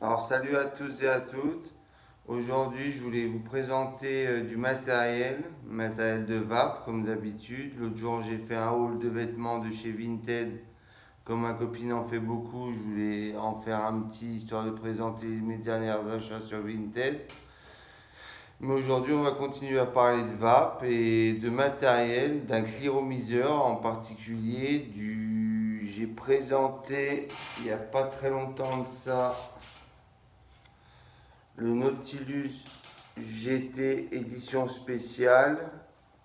Alors salut à tous et à toutes. Aujourd'hui, je voulais vous présenter du matériel de vape comme d'habitude. L'autre jour, j'ai fait un haul de vêtements de chez Vinted. Comme ma copine en fait beaucoup, je voulais en faire un petit histoire de présenter mes derniers achats sur Vinted. Mais aujourd'hui, on va continuer à parler de vape et de matériel, d'un cliromiseur en particulier. J'ai présenté il n'y a pas très longtemps de ça le Nautilus GT édition spéciale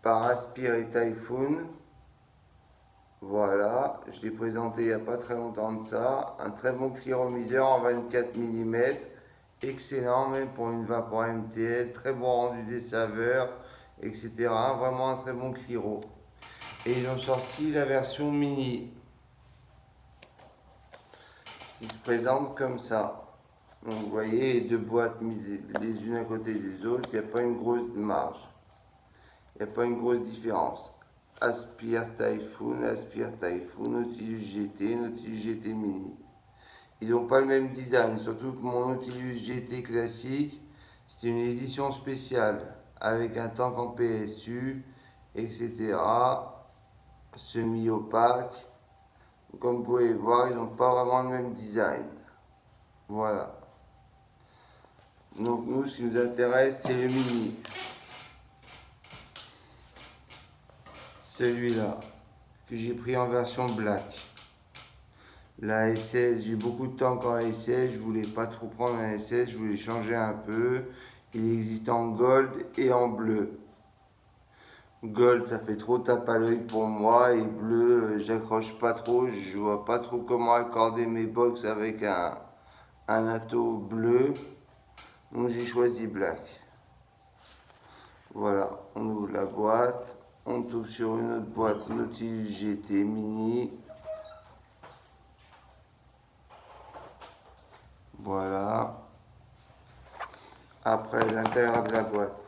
par Aspire et Typhoon. Voilà, je l'ai présenté il n'y a pas très longtemps de ça. Un très bon cliromiseur en 24 mm. Excellent même pour une vapeur MTL. Très bon rendu des saveurs, etc. Vraiment un très bon cliro. Et ils ont sorti la version mini qui se présente comme ça. Donc vous voyez les deux boîtes mises les unes à côté des autres, il n'y a pas une grosse marge, il n'y a pas une grosse différence. Aspire Typhoon, Nautilus GT, Nautilus GT Mini. Ils n'ont pas le même design, surtout que mon Nautilus GT classique, c'était une édition spéciale avec un tank en PSU, etc. Semi-opaque. Comme vous pouvez voir, ils n'ont pas vraiment le même design. Voilà. Donc nous, ce qui nous intéresse, c'est le mini. Celui-là, que j'ai pris en version black. La SS, j'ai beaucoup de temps qu'en SS, je voulais pas trop prendre un SS, je voulais changer un peu. Il existe en gold et en bleu. Gold, ça fait trop tape à l'œil pour moi, et bleu, j'accroche pas trop, je vois pas trop comment accorder mes box avec un atto bleu. Donc j'ai choisi black. Voilà, on ouvre la boîte, on tombe sur une autre boîte Nautilus GT Mini. Voilà. Après, l'intérieur de la boîte.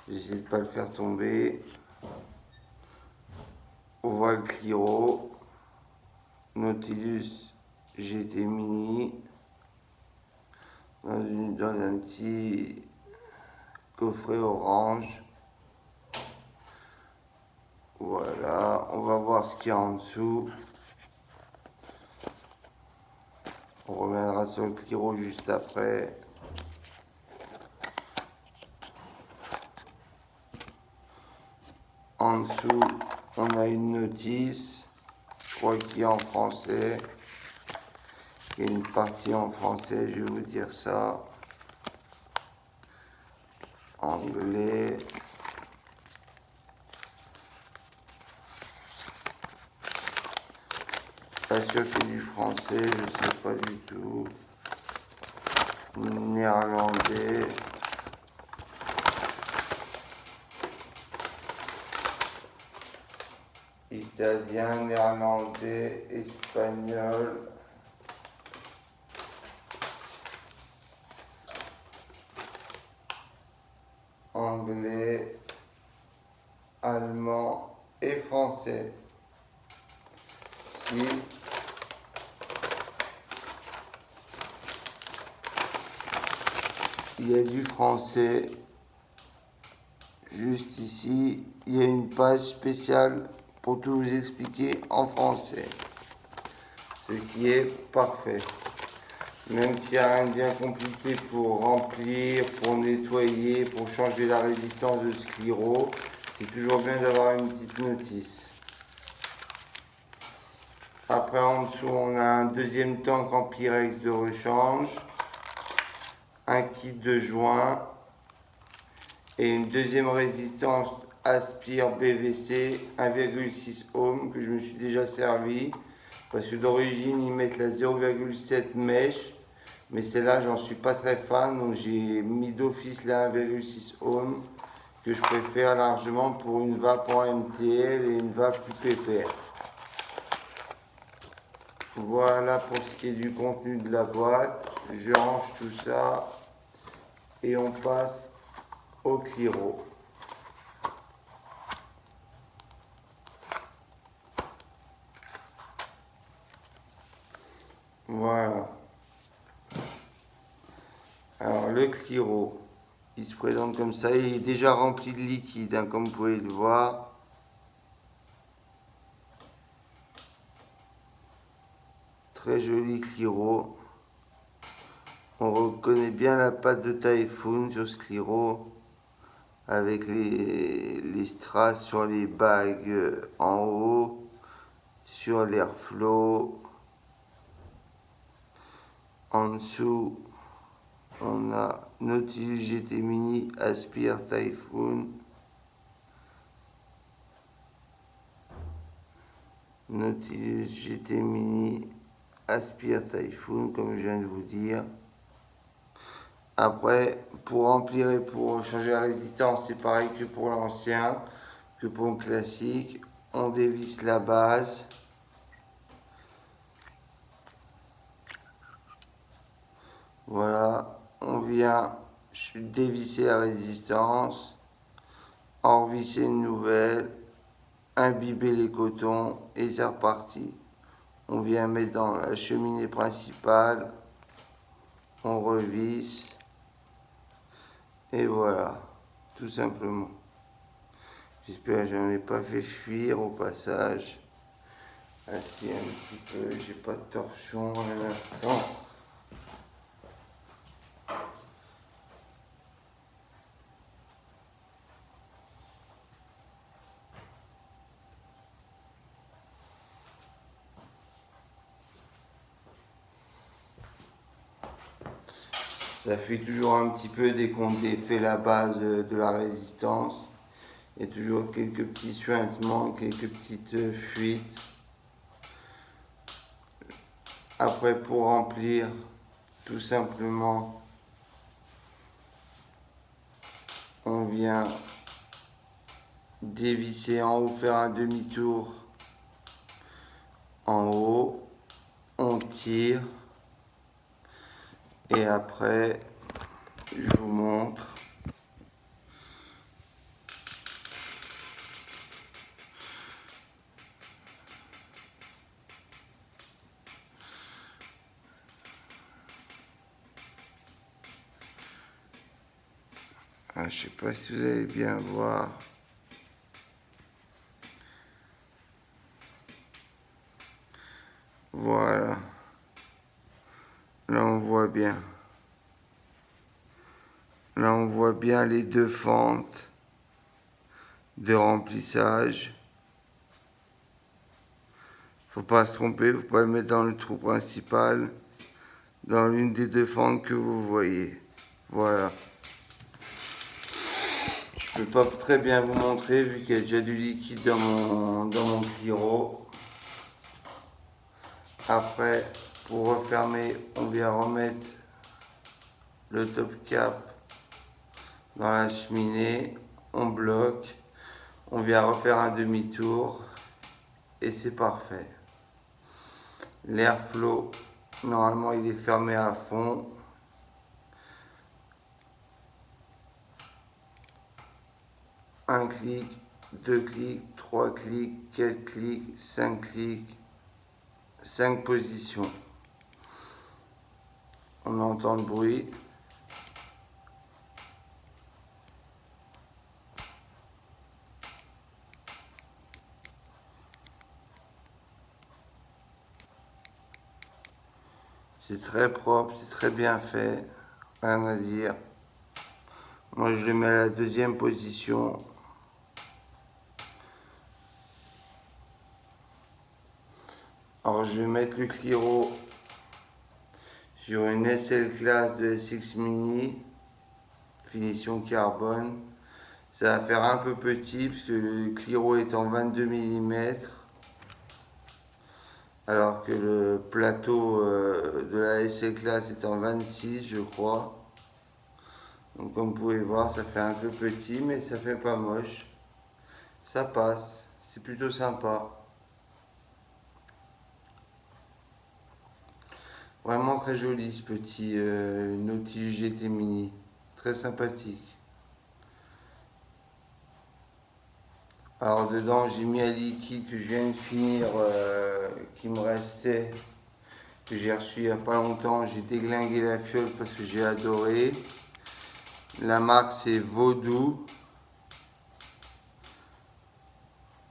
J'essaie de ne pas le faire tomber. On voit le Cliro. Nautilus GT Mini. Dans un petit coffret orange. Voilà, on va voir ce qu'il y a en dessous. On reviendra sur le Cliro juste après. En dessous, on a une notice. Je crois qu'il y a en français. Il y a une partie en français, je vais vous dire ça. Anglais. Pas sûr qu'il y ait du français, je ne sais pas du tout. Néerlandais. Italien, néerlandais, espagnol. Anglais, allemand et français. Ici, il y a du français. Juste ici, il y a une page spéciale pour tout vous expliquer en français. Ce qui est parfait. Même s'il n'y a rien de bien compliqué pour remplir, pour nettoyer, pour changer la résistance de ce Cliro, c'est toujours bien d'avoir une petite notice. Après, en dessous, on a un deuxième tank en Pyrex de rechange, un kit de joint et une deuxième résistance Aspire BVC 1,6 ohm que je me suis déjà servi parce que d'origine ils mettent la 0,7 mèche, mais celle-là j'en suis pas très fan, donc j'ai mis d'office la 1,6 ohm que je préfère largement pour une vape en MTL et une vape plus pépère. Voilà pour ce qui est du contenu de la boîte. Je range tout ça et on passe au Cliro. Voilà. Alors le Cliro, il se présente comme ça. Il est déjà rempli de liquide, hein, comme vous pouvez le voir. Très joli Cliro. On reconnaît bien la patte de Typhoon sur ce Cliro, avec les strass sur les bagues en haut, sur l'airflow. En dessous, on a Nautilus GT Mini Aspire Typhoon. Nautilus GT Mini Aspire Typhoon, comme je viens de vous dire. Après, pour remplir et pour changer la résistance, c'est pareil que pour l'ancien, que pour le classique. On dévisse la base. Voilà, on vient dévisser la résistance, en revisser une nouvelle, imbiber les cotons et c'est reparti. On vient mettre dans la cheminée principale, on revisse et voilà, tout simplement. J'espère que je n'en ai pas fait fuir au passage. Assis un petit peu, j'ai pas de torchon à l'instant. Ça fuit toujours un petit peu dès qu'on défait la base de la résistance. Il y a toujours quelques petits suintements, quelques petites fuites. Après, pour remplir, tout simplement, on vient dévisser en haut, faire un demi-tour en haut. On tire. Et après, je vous montre. Ah, je ne sais pas si vous allez bien voir. Voilà. Là, on voit bien. Là, on voit bien les deux fentes de remplissage. Faut pas se tromper, faut pas le mettre dans le trou principal, dans l'une des deux fentes que vous voyez. Voilà. Je peux pas très bien vous montrer vu qu'il y a déjà du liquide dans mon Cliro. Après, pour refermer, on vient remettre le top cap dans la cheminée. On bloque. On vient refaire un demi-tour. Et c'est parfait. L'airflow, normalement, il est fermé à fond. Un clic, deux clics, trois clics, quatre clics, 5 clics, 5 positions. On entend le bruit. C'est très propre, c'est très bien fait, rien à dire. Moi je le mets à la deuxième position. Alors je vais mettre le Cliro sur une SL classe de SX Mini, finition carbone. Ça va faire un peu petit parce que le Cliro est en 22 mm. Alors que le plateau de la SL classe est en 26, je crois. Donc comme vous pouvez voir, ça fait un peu petit, mais ça fait pas moche. Ça passe, c'est plutôt sympa. Vraiment très joli ce petit Nautilus GT Mini. Très sympathique. Alors dedans j'ai mis un liquide que je viens de finir, qui me restait, que j'ai reçu il n'y a pas longtemps. J'ai déglingué la fiole parce que j'ai adoré. La marque c'est Vaudou.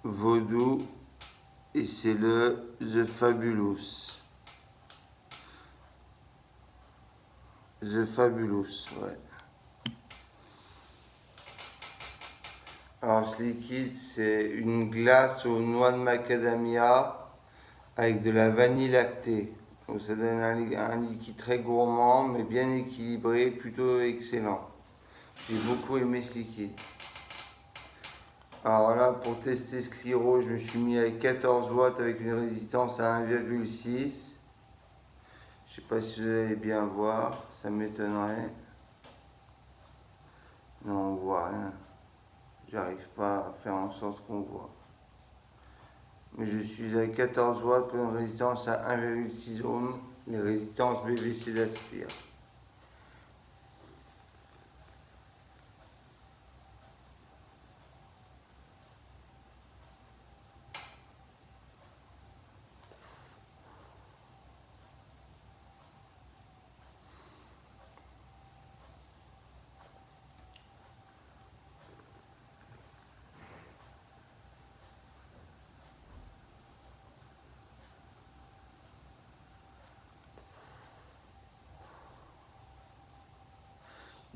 Vaudou. Et c'est le The Fabulous. The Fabulous, ouais. Alors ce liquide, c'est une glace aux noix de macadamia avec de la vanille lactée. Donc ça donne un liquide très gourmand, mais bien équilibré, plutôt excellent. J'ai beaucoup aimé ce liquide. Alors là, pour tester ce Cliro, je me suis mis avec 14 watts avec une résistance à 1,6. Je sais pas si vous allez bien voir, ça m'étonnerait. Non, on voit rien. J'arrive pas à faire en sorte qu'on voit. Mais je suis à 14 watts pour une résistance à 1,6 ohms, les résistances BVC d'Aspire.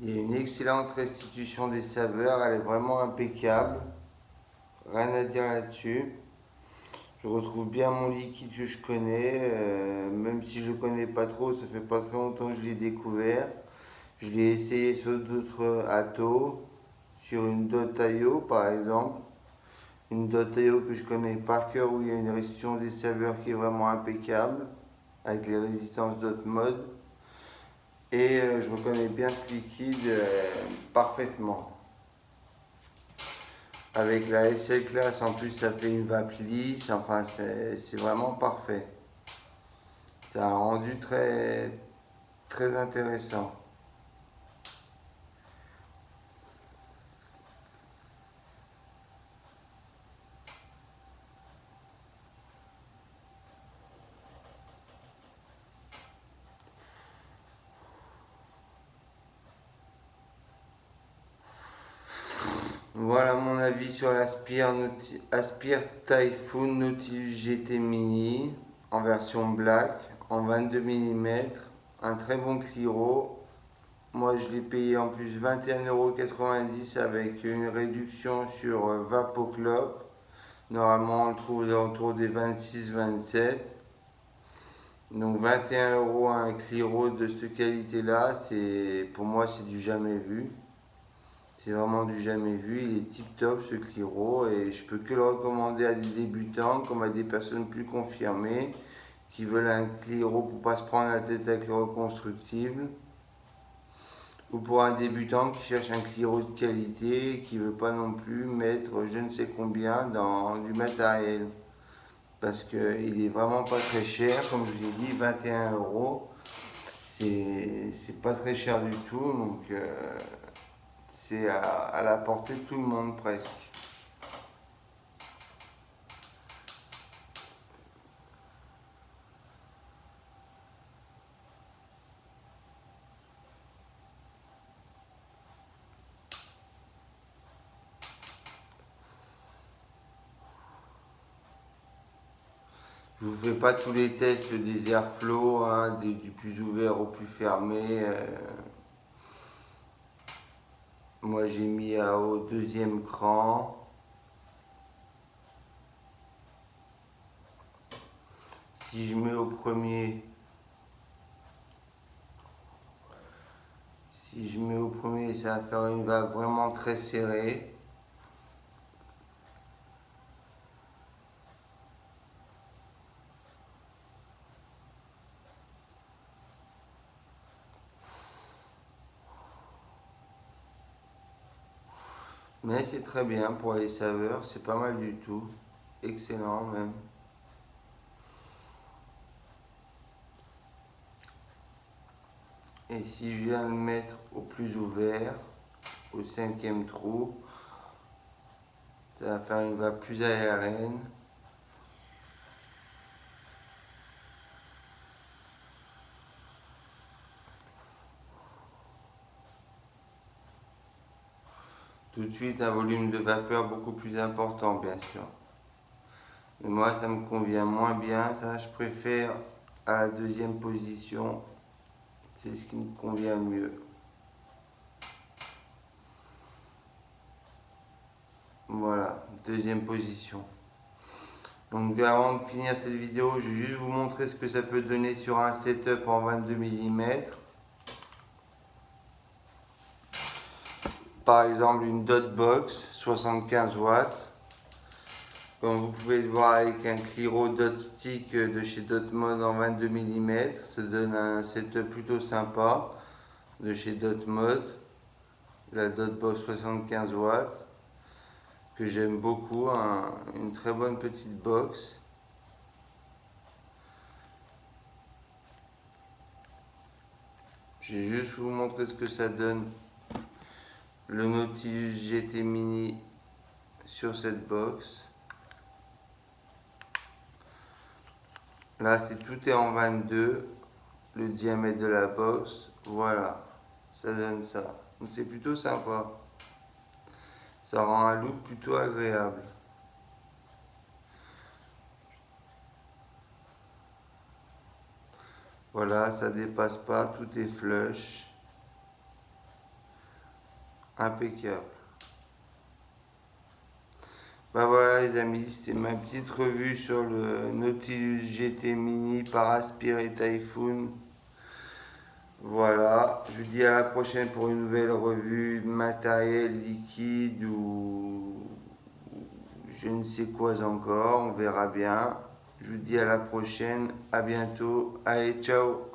Il y a une excellente restitution des saveurs, elle est vraiment impeccable. Rien à dire là-dessus. Je retrouve bien mon liquide que je connais, même si je ne le connais pas trop, ça fait pas très longtemps que je l'ai découvert. Je l'ai essayé sur d'autres atos, sur une Dotayo par exemple. Une Dotayo que je connais par cœur où il y a une restitution des saveurs qui est vraiment impeccable, avec les résistances d'autres modes. Et je reconnais bien ce liquide parfaitement. Avec la SL Class, en plus, ça fait une vape lisse. Enfin, c'est vraiment parfait. Ça a rendu très, très intéressant. Voilà mon avis sur l'Aspire Typhoon Nautilus GT Mini en version black, en 22 mm. Un très bon Cliro. Moi, je l'ai payé en plus 21,90 € avec une réduction sur Vapoclop. Normalement, on le trouve autour des 26-27. Donc 21 € un Cliro de cette qualité-là, pour moi, c'est du jamais vu. C'est vraiment du jamais vu. Il est tip top ce Cliro et je peux que le recommander à des débutants comme à des personnes plus confirmées qui veulent un Cliro pour pas se prendre la tête avec le reconstructible. Ou pour un débutant qui cherche un Cliro de qualité et qui ne veut pas non plus mettre je ne sais combien dans du matériel. Parce qu'il est vraiment pas très cher, comme je vous ai dit, 21 €. C'est pas très cher du tout, donc c'est à la portée de tout le monde presque. Je vous fais pas tous les tests des airflow, hein, du plus ouvert au plus fermé. Moi j'ai mis au deuxième cran. Si je mets au premier, ça va faire une vague vraiment très serrée. Mais c'est très bien pour les saveurs, c'est pas mal du tout. Excellent même. Et si je viens le mettre au plus ouvert, au 5e trou, ça va faire une vague plus aérienne. tout de suite un volume de vapeur beaucoup plus important, bien sûr. Mais moi, ça me convient moins bien. Ça, je préfère à la deuxième position. C'est ce qui me convient le mieux. Voilà, deuxième position. Donc avant de finir cette vidéo, je vais juste vous montrer ce que ça peut donner sur un setup en 22 mm. Par exemple une Dotbox 75 watts. Comme vous pouvez le voir avec un Cliro Dot Stick de chez Dotmod en 22 mm, ça donne un setup plutôt sympa de chez Dotmod, la Dotbox 75 watts, que j'aime beaucoup, une très bonne petite box. Je vais juste vous montrer ce que ça donne le Nautilus GT Mini sur cette box. Là, tout est en 22, le diamètre de la box. Voilà, ça donne ça. Donc c'est plutôt sympa. Ça rend un look plutôt agréable. Voilà, ça dépasse pas, tout est flush. Impeccable. Ben voilà les amis, c'était ma petite revue sur le Nautilus GT Mini par Aspire Typhoon. Voilà, je vous dis à la prochaine pour une nouvelle revue matériel liquide ou je ne sais quoi encore, on verra bien. Je vous dis à la prochaine, à bientôt, allez ciao.